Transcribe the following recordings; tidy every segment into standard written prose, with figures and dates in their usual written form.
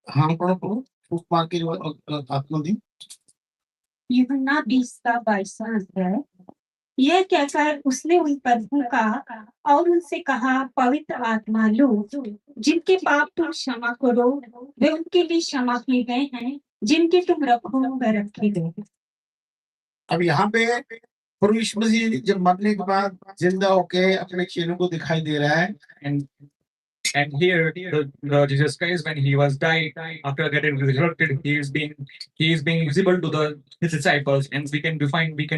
हाँ, पढ़ो फूक मार के आत्मा दी। यूहन्ना 20 का 22वां अध्याय। यह कहकर उसने उन प्रभु का और उनसे कहा, पवित्र आत्मा लो, जिनके पाप तुम क्षमा करो, वे उनके लिए क्षमा किए गए हैं, जिनके तुम रखो वे रखे गए। अब यहाँ पे प्रभु यीशु मसीह जब मरने के बाद जिंदा होके अपने चेलों को दिखाई दे रहा है। And here, the Jesus Christ, when he was died, after getting resurrected, he is being visible to his disciples, and we can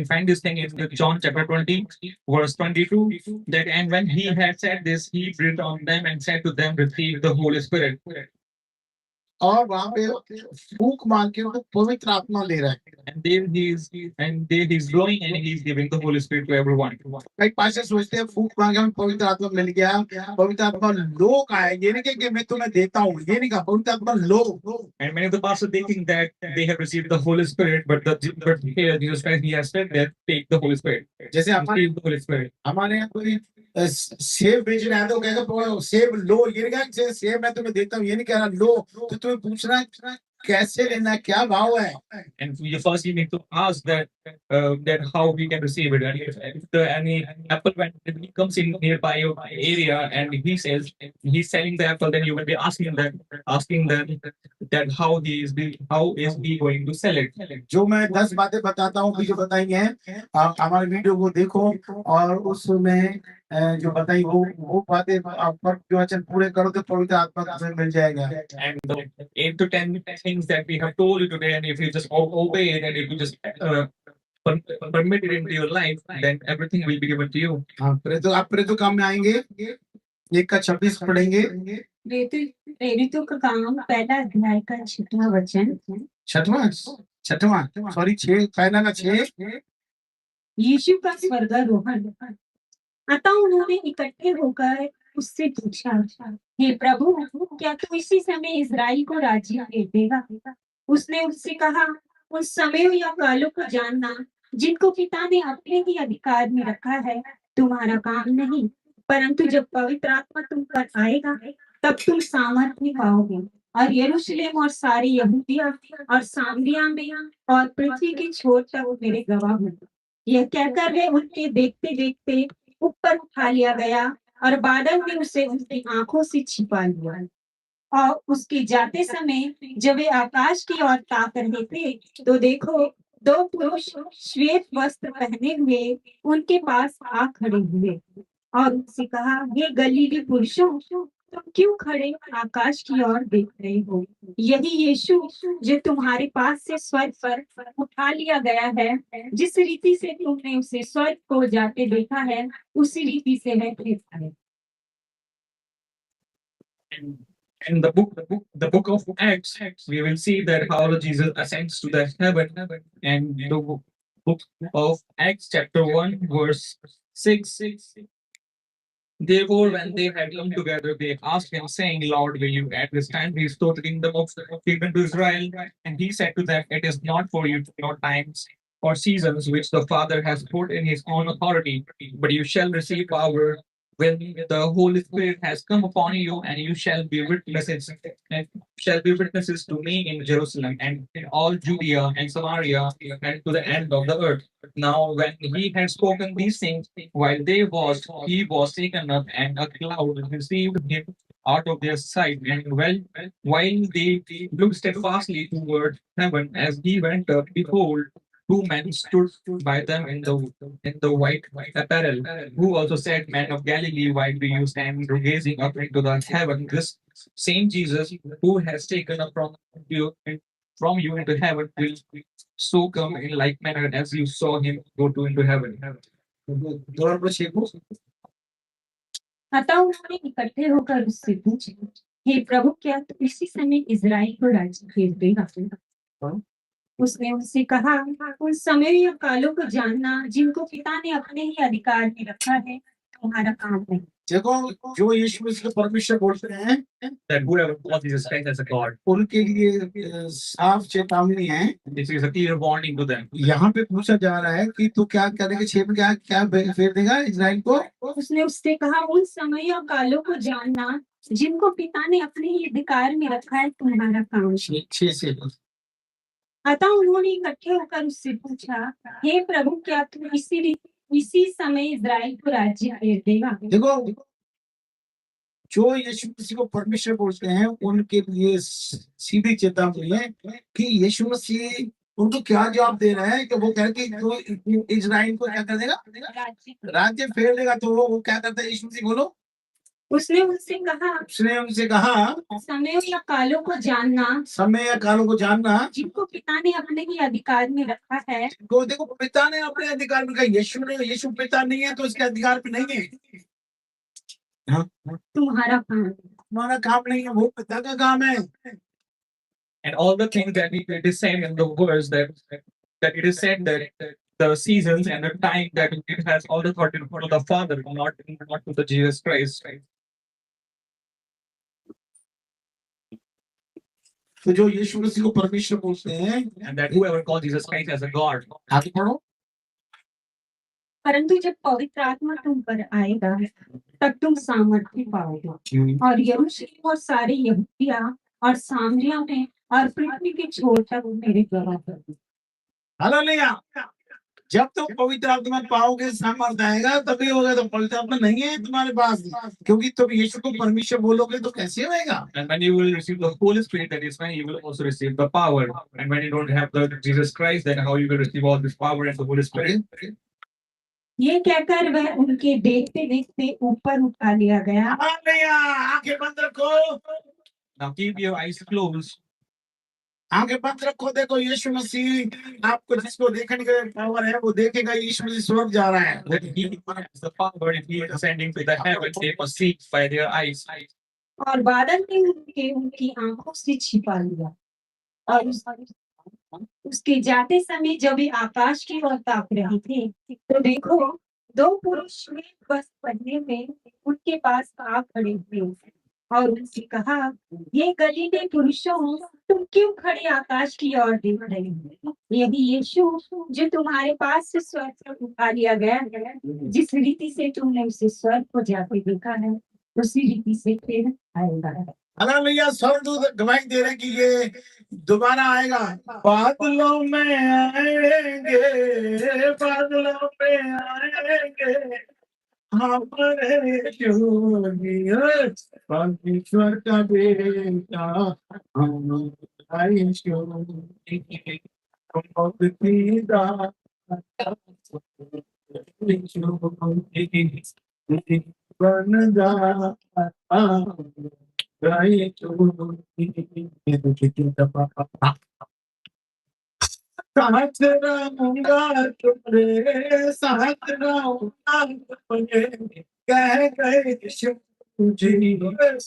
find this thing in the John chapter 20, verse 22. That and when he had said this, he breathed on them and said to them, "Receive the Holy Spirit." और वहां पे फूक मार के उनको पवित्र आत्मा दे रहा है। And there he is blowing and he is giving the Holy Spirit to everyone. कई पास्टर सोचते हैं फूक मार के हमें पवित्र आत्मा मिल गया, पवित्र आत्मा लो का है, ये नहीं कि मैं तुम्हें देता हूँ, ये नहीं कहा, पवित्र आत्मा लो। And many of the pastors they think that they have received the Holy Spirit, but here Jesus Christ he has said that take the Holy Spirit. जैसे receive the Holy Spirit. हमारे यहाँ कोई सेब बेच रहा है तो कहेगा सेब लो, ये नहीं कहा सेब मैं तुम्हें देता हूँ, ये नहीं कह रहा लो, तो तुम्हें पूछना कैसे लेना है, क्या भाव है। And you first you need to ask that how we can receive it. And if any apple when it comes in nearby your area and he says he's selling the apple, then you will be asking them that how is he going to sell it. जो मैं 10 बातें बताता हूँ जो बताई हैं, आप हमारे वीडियो को देखो और उसमें जो बताई वो बातें आप जो वचन पूरे करो तो पवित्र आत्मा तुम्हें मिल जाएगा। And the 8 to 10 things that we have told you today, and if you just obey it and if you just permit it into your life, then everything will be given to you. हाँ, आप प्रेरितों काम में आएंगे। 1:26 पढ़ेंगे। प्रेरितों का काम पहला अध्याय का 6वां वचन। छठवां सॉरी 6 पहला का 6। यीशु का स्वर्गारोहण। अतः उन्होंने इकट्ठे होकर उससे पूछा, हे प्रभु, क्या तू इसी समय इजराइल को राज्य दे देगा? उसने उससे कहा, उन समयों या कालों को जानना जिनको पिता ने अपने ही अधिकार में रखा है तुम्हारा काम नहीं, परंतु जब पवित्र आत्मा तुम पर आएगा तब तुम सामर्थ्य पाओगे और यरूशलेम और सारी यहूदिया और सामरिया में और पृथ्वी की छोर तक मेरे गवाह होंगे। यह कहकर वे उनके देखते देखते ऊपर उठा लिया गया और बादल ने उसे उनकी आंखों से छिपा लिया। और उसके जाते समय जब वे आकाश की ओर ताक रहे थे तो देखो 2 पुरुष श्वेत वस्त्र पहने हुए उनके पास आ खड़े हुए और उनसे कहा, हे गलीली पुरुषों, तुम क्यों खड़े आकाश की ओर देख रहे हो? यही यीशु जो तुम्हारे पास से स्वर्ग पर उठा लिया गया है, जिस रीति से तुमने उसे स्वर्ग को जाते देखा है उसी रीति से है फिर आए। In the book of Acts, we will see that how Jesus ascends to the heaven, and the book of Acts chapter 1 verse 6. Therefore, when they had come together, they asked him, saying, Lord, will you at this time restore the kingdom to Israel? And he said to them, it is not for you to know times or seasons which the Father has put in his own authority, but you shall receive power when the Holy Spirit has come upon you, and you shall be witnesses to me in Jerusalem and in all Judea and Samaria and to the end of the earth. Now, when he had spoken these things, while he was taken up, and a cloud received him out of their sight. And while they looked steadfastly toward heaven as he went up, behold, 2 men stood by them in the white apparel, who also said, Men of Galilee, why do you stand gazing up into the heaven? This same Jesus who has taken up from you into heaven will so come in like manner as you saw him go to into heaven. अतः उन्होंने इकट्ठे होकर उससे पूछा, हे प्रभु, क्या तू इसी समय इजराइल को राज्य भेज देगा? उसने उनसे कहा, उन समय या कालों को जानना जिनको पिता ने अपने ही अधिकार में रखा है तुम्हारा काम नहीं। देखो, जो यीशु मसीह को परमेश्वर बोलते हैं, That whoever calls Jesus Christ as a God, उनके लिए साफ चेतावनी है। this is a clear warning to them. यहाँ पे पूछा जा रहा है कि तू क्या करेगा, 6 में क्या फेर देगा इजराइल को? उसने उससे कहा, उन समय या कालों को जानना जिनको पिता ने अपने ही अधिकार में रखा है तुम्हारा काम। 6 से। अतः उन्होंने इकट्ठे होकर उससे पूछा, हे प्रभु, क्या तू इसी समय इज़राइल को राज्य फेर देगा? देखो, जो यीशु मसीह को परमेश्वर बोलते हैं उनके लिए सीधी चेतावनी है कि यीशु मसीह उनको क्या जवाब दे रहा है कि वो कह कि जो इजराइल को क्या कर देगा, राज्य फेर देगा। तो वो क्या करता है यीशु मसीह, बोलो। उसने उनसे कहा, समय या कालों को जानना, समय या कालों को जानना जिनको पिता ने अपने ही अधिकार में रखा है। तो देखो, पिता ने अपने अधिकार में रखा। यीशु पिता नहीं है तो उसके अधिकार पे नहीं है। हाँ, तुम्हारा काम, तुम्हारा काम नहीं है, वो पिता का काम है। And all the things that it is said in the verse that it is said that the seasons and the time that it has all the authority to the Father, not to the Jesus Christ. Right? तो जो यीशु मसीह को परमेश्वर बोलते हैं, And that whoever calls Jesus Christ as a God. आगे पढ़ो। परंतु जब पवित्र आत्मा तुम पर आएगा तब तुम सामर्थ्य पाओगे और यरूशलेम और सारे यहूदिया और सामरिया में और पृथ्वी के छोर तक मेरे गवाह होगे। हालेलुया। जब तुम पवित्र आत्मा पाओगे, सामर्थ आएगा, तभी होगा। तो पवित्र आत्मा नहीं है तुम्हारे पास, क्योंकि तुम यीशु को परमेश्वर बोलोगे तो कैसे होएगा? And when you will receive the Holy Spirit, that is when you will also receive the power. And when you don't have the Jesus Christ, then how you will receive all this power and the Holy Spirit? ये कहकर वह उनके देखते देखते ऊपर उठा लिया गया। हालेलुया। आंखें बंद रखो। Now keep your eyes closed. आंखें बंद रखो। देखो, यीशु मसीह आपको जिसको देखने का पावर है वो देखेगा। यीशु मसीह स्वर्ग जा रहा है। That he has the power and he is ascending to the heaven, they perceive by their eyes. और बादल ने उनकी आंखों से छिपा लिया और उसके जाते समय जब वे आकाश की ओर ताक रहे थे तो देखो, दो पुरुष श्वेत वस्त्र पहने में उनके पास आ खड़े थे और उनसे कहा, ये गलीले पुरुषों, तुम क्यों खड़े आकाश की ओर देख रहे हो? यदि यीशु जो तुम्हारे पास से स्वर्ग पर उठा लिया गया है, जिस रीति से तुमने उसे स्वर्ग को जाते देखा है, उसी रीति से फिर आएगा। हालेलुया। स्वर्गदूत गवाही दे रहे कि ये दोबारा आएगा। बादलों में आएंगे, बादलों में आएंगे हमारे जोगिया, परमेश्वर का बेटा हमारा यीशु, भक्ति दाता यीशु बन जाता साथ रहूंगा तुम्हारे, साथ रहूंगा तुम्हारे, कह गए यीशु जी तेरा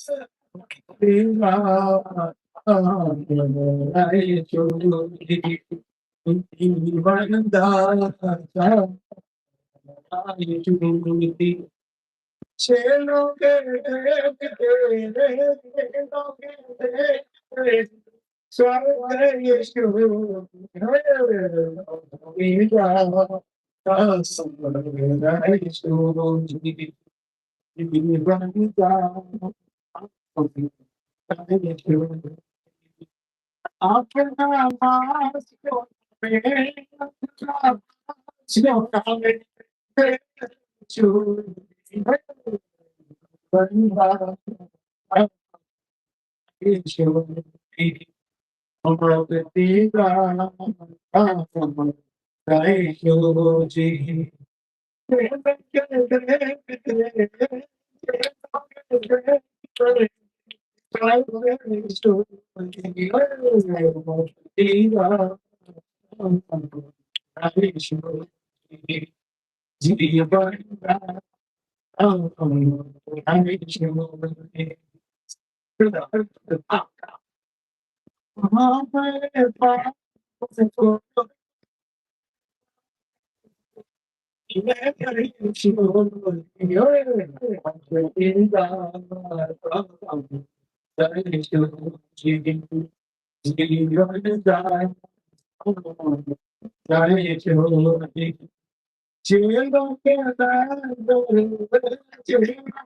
जीवन दाता यीशु। चेलों के स्वर्ग यीशु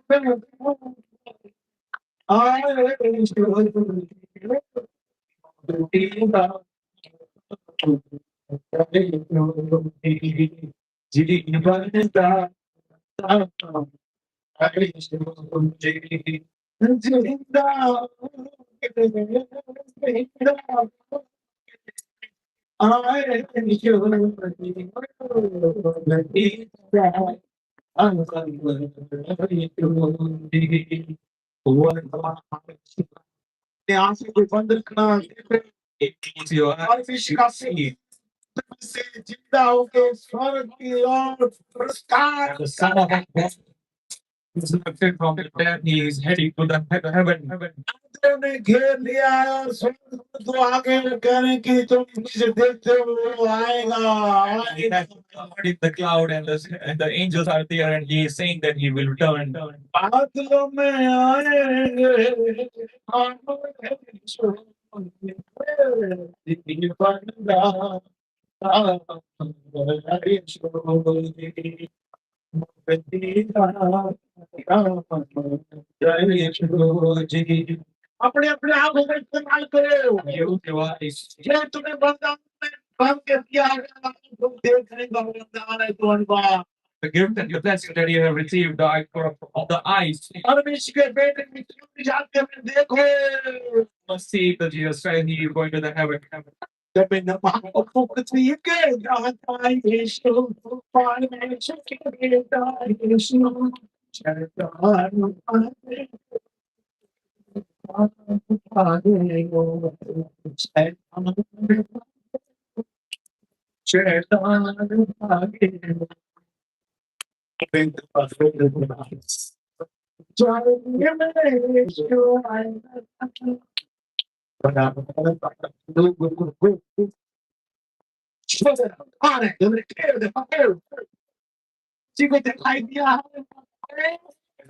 अपना मास को आंसू को बंद रखना It close your और eyes. विश्वास से जिंदा होके स्वर्ग की ओर प्रस्थान The Son of God resurrected from the dead. He is heading to the heaven. अंधेरों ने घेर लिया है और स्वर्ग तो आगे कहने की तुम मुझे देखते हो वो आएगा He has covered in the cloud, and the angels are there, and he is saying that he will return. बादलों में आएंगे अपने अपने आंखों का इस्तेमाल करो Use your eyes. जो तुम्हें वरदान में काम के दिया है तुम देखने का वरदान है तुम्हारा The gift and the blessing that you have received of the eyes. परमेश्वर के बेटे की जाते में देखो Must see that Jesus Christ, he is going to the heaven. जब मैं नमाज पढ़ती है के दाता यीशु परमेश्वर के बेटा यीशु दिखाई दिया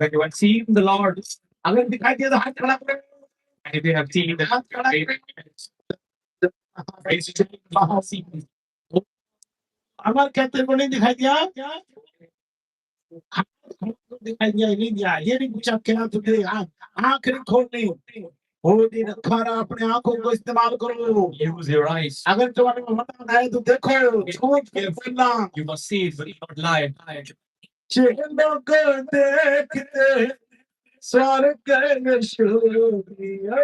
When you have seen the Lord, अगर दिखाई दिया तो हाथ खड़ा करो and if you have seen the हाथ खड़ा करो हमारे कहते को नहीं दिखाई दिया दिखाई दिया नहीं दिया ये नहीं पूछा क्या तुझे आंख नहीं खोलनी वो दिन खाना अपने आंखों को इस्तेमाल करो use your eyes. अगर तुम्हारे में मतान है तो देखो झूठ के बोलना You must see it, but not lie. चेहरों को देखते स्वर्ग के शोभिया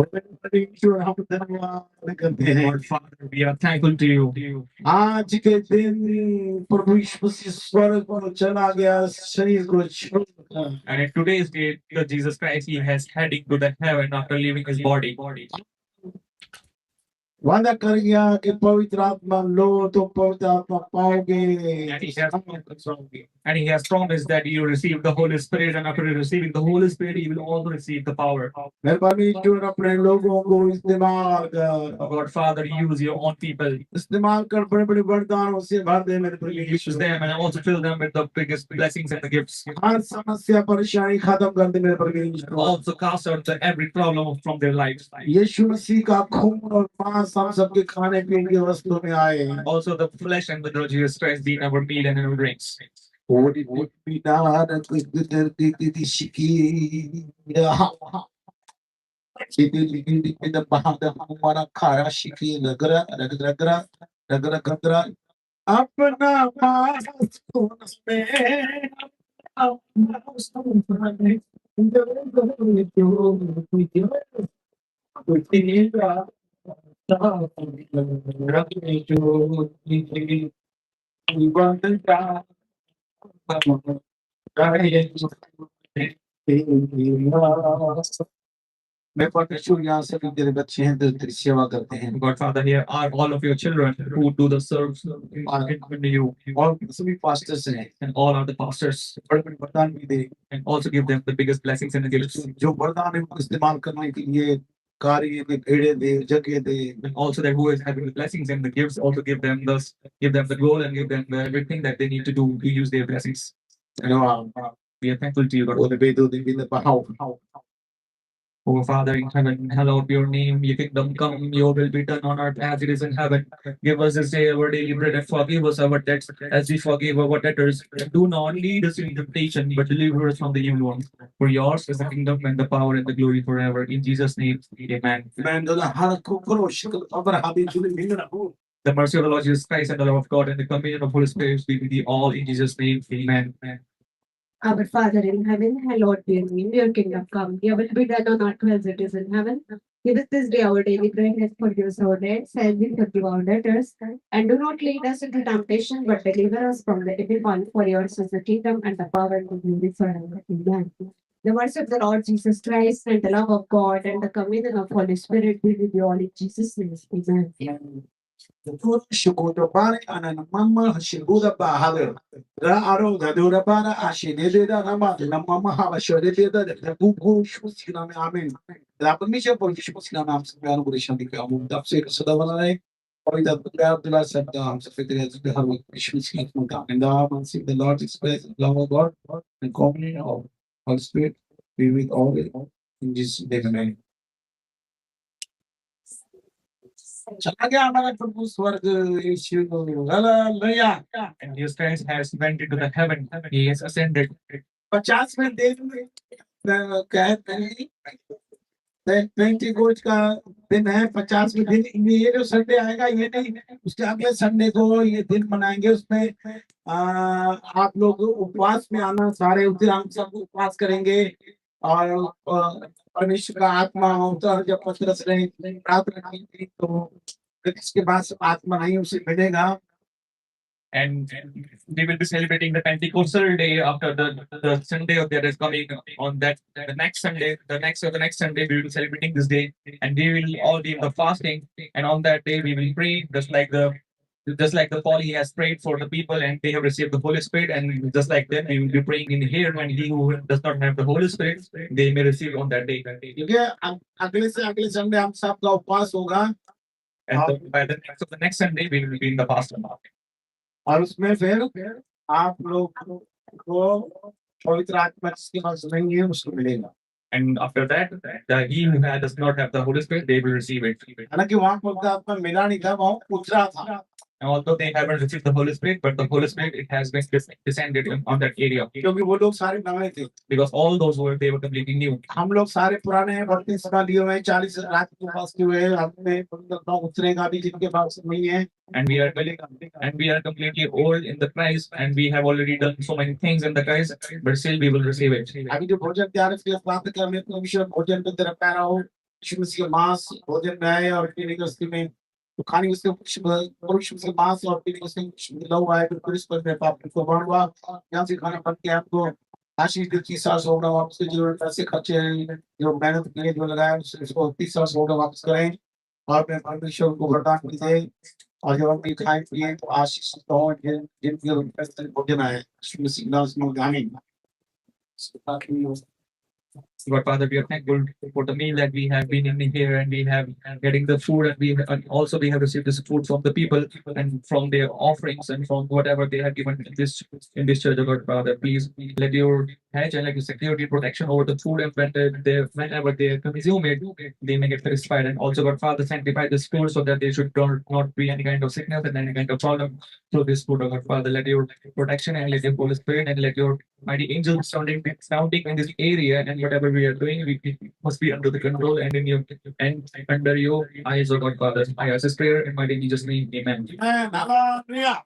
जीवन हम धन्यवाद करते हैं Lord Father, we are thankful to you. आज के दिन प्रभु यीशु मसीह स्वर्ग पर चला गया शरीर को छोड़कर And in today's date, Jesus Christ, he has heading to the heaven after leaving his body. वादा कर गया कि पवित्र आत्मा लो तो पवित्र आत्मा पाओगे And he has promised that you receive the Holy Spirit, and after receiving the Holy Spirit, you will also receive the power. मेहरबानी ईश्वर अपने लोगों को इस्तेमाल कर God, Father, use your own people. इस्तेमाल कर बड़े बड़े वरदानों से भर दे मेरे प्रभु Use Yeshu them and also fill them with the biggest blessings and the gifts. हर समस्या परेशानी खत्म कर दे मेरे प्रभु And Yeshu also cast out every problem from their lives. यीशु मसीह का खून और मांस हम सबके खाने पीने की वस्तुओं में आए Also the flesh and the blood of Jesus Christ being our meal and our drinks. Ori pidana kiti shiki Chidi pida bahada humana kara shiki nagara nagara nagara nagara अपना पास में मैं परमेश्वर यहाँ से भी तेरे बच्चे हैं तेरी सेवा करते हैं God, Father, here are all of your children who do the service in you. और सभी पास्टर्स हैं And all are the pastors. बड़े बड़े वरदान भी दे And also give them the biggest blessings and the gifts. जो वरदान है उनको इस्तेमाल करने के लिए कार्य दे भेड़े दे जगह दे And also that who is having the blessings and the gifts, also give them the goal and give them everything that they need to do to use their blessings. धन्यवाद We are thankful to you, God. वो बेदो दे बिन बहाव Our Father in heaven, hallowed be your name. Your kingdom come, your will be done on earth as it is in heaven. Give us this day our daily bread and forgive us our debts as we forgive our debtors. And do not lead us into temptation, but deliver us from the evil one. For yours is the kingdom and the power and the glory forever. In Jesus' name, amen. Man, the heart of The mercy of the Lord Jesus Christ and the love of God and the communion of Holy Spirit be with you all in Jesus' name. Amen. Our Father in heaven, hallowed be your name. Your kingdom come. Your will be done on earth as it is in heaven. Give us this day our daily bread and forgive us our debts as we forgive our debtors. And do not lead us into temptation, but deliver us from the evil one. For yours is the kingdom and the power and the glory forever. Amen. The mercy of the Lord Jesus Christ and the love of God and the communion of Holy Spirit be with you all in Jesus' name. Amen. Shukuta para ana mama shiguda bahader ra aro gadura para ashide da nama mama hava shode da gugu shusina me amen la permission por shusina nam se piano por shandi ke amum dab se sada wana hai और इधर Abdullah said हम सब फिक्र है कि हम shusina को and man see the Lord express love of God and communion of Holy Spirit be with all in Jesus name. चला गया हमारा प्रभु स्वर्ग यीशु hallelujah And Jesus Christ has went into the heaven. He has ascended. 50वें दिन में कहते हैं 20 goes का दिन है 50वें दिन ये जो संडे आएगा ये नहीं उसके अगले संडे को ये दिन मनाएंगे उसमें आप लोग उपवास में आना सारे उस दिन हम सब उपवास करेंगे और परमेश्वर का आत्मा अवतार जब पतरस ने प्रार्थना की थी तो इसके बाद सब आत्मा नहीं उसे मिलेगा And we will be celebrating the Pentecostal day after the Sunday of that is coming on that the next Sunday, the next Sunday we will be celebrating this day, and we will all be in the fasting. And on that day we will pray just like the Paul he has prayed for the people and they have received the Holy Spirit, and just like them we will be praying in here when he who does not have the Holy Spirit they may receive on that day. क्योंकि अगले से अगले Sunday हम सबका उपवास होगा And by the next Sunday we will be in the fast. और उसमें फिर आप लोग को पवित्र आत्मा जिसकी बात सुनेंगे उसको मिलेगा And after that, he who does not have the Holy Spirit, they will receive it. हालांकि वहां पवित्र आत्मा मिला नहीं था वहां उतरा था And although they haven't received the Holy Spirit, but the Holy Spirit it has been descended on that area. क्योंकि वो लोग सारे नए थे Because all those they were completely new. हम लोग सारे पुराने हैं 32 साल लिए हुए हैं 40 रात के पास के हुए हैं हमने पवित्र उतरेगा भी जिनके पास नहीं है And we are completely old in the Christ, and we have already done so many things in the Christ, but still we will receive it. अभी जो भोजन तैयार है इसके लिए प्राप्त करने को विषय भोजन पे तेरा पैरा हो यीशु मसीह का मांस भोजन में है और पीने का उसके में तो खाने उसके पुरुष के मांस और पीने उसके मिला हुआ है फिर पुरुष पर पाप को बन हुआ यहाँ से खाना बन के आपको आशीष दी 30 साल होगा वापस जो पैसे खर्चे हैं जो मेहनत किए जो लगाया उसको 30 साल होगा वापस करें और मैं परमेश्वर को वरदान दे और जब हम ये खाएं पिए तो आशीष तो जिनके भोजन आए यीशु मसीह नाम में गाने But Father, we are thankful for the meal that we have been in here, and we have getting the food, and also we have received this food from the people and from their offerings and from whatever they have given in this church, Lord Father. Please let your hedge and let your security protection over the food, and whenever they consume it, they may get satisfied. And also, Lord Father, sanctify this food so that there should not be any kind of sickness and any kind of problem through this food, Lord Father. Let your protection and let your Holy Spirit and let your mighty angels surrounding in this area, and whatever we are doing, we must be under the control and in your and under your eyes, O God Father. I ask this prayer in mighty Jesus' name. Amen. Hallelujah.